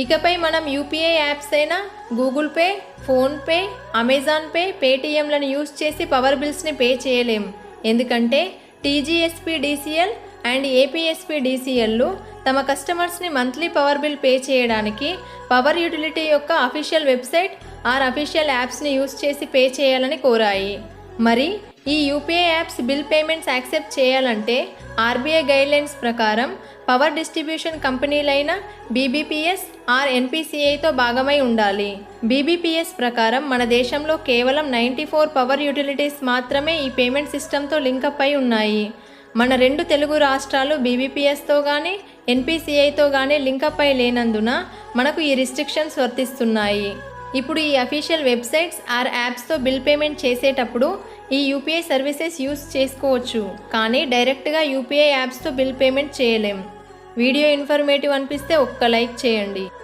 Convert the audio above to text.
ఇకపై మనం UPI apps అయిన Google pay, PhonePe, Amazon pay, పేటీఎంలను యూజ్ చేసి పవర్ బిల్స్ని పే చేయలేం. ఎందుకంటే టీజీఎస్పీడీసీఎల్ అండ్ ఏపీఎస్పీడీసీఎల్లు తమ కస్టమర్స్ని మంత్లీ పవర్ బిల్ పే చేయడానికి పవర్ యూటిలిటీ యొక్క అఫీషియల్ వెబ్సైట్ ఆర్ అఫీషియల్ యాప్స్ని యూజ్ చేసి పే చేయాలని కోరాయి. మరి ఈ UPI apps bill payments accept చేయాలంటే ఆర్బీఐ గైడ్లైన్స్ ప్రకారం పవర్ డిస్ట్రిబ్యూషన్ కంపెనీలైన బీబీపీఎస్ ఆర్ ఎన్పీసీఐతో భాగమై ఉండాలి. బీబీపీఎస్ ప్రకారం మన దేశంలో కేవలం 94 పవర్ యూటిలిటీస్ మాత్రమే ఈ పేమెంట్ సిస్టంతో లింకప్ అయి ఉన్నాయి. మన 2 తెలుగు రాష్ట్రాలు బీబీపీఎస్తో కానీ ఎన్పీసీఐతో కానీ లింకప్ అయి లేనందున మనకు ఈ రిస్ట్రిక్షన్స్ వర్తిస్తున్నాయి. ఇప్పుడు ఈ అఫీషియల్ వెబ్సైట్స్ ఆర్ యాప్స్తో బిల్ పేమెంట్ చేసేటప్పుడు ఈ యూపీఐ సర్వీసెస్ యూస్ చేసుకోవచ్చు, కానీ డైరెక్ట్గా యూపీఐ యాప్స్తో బిల్ పేమెంట్ చేయలేం. వీడియో ఇన్ఫర్మేటివ్ అనిపిస్తే ఒక్క లైక్ చేయండి.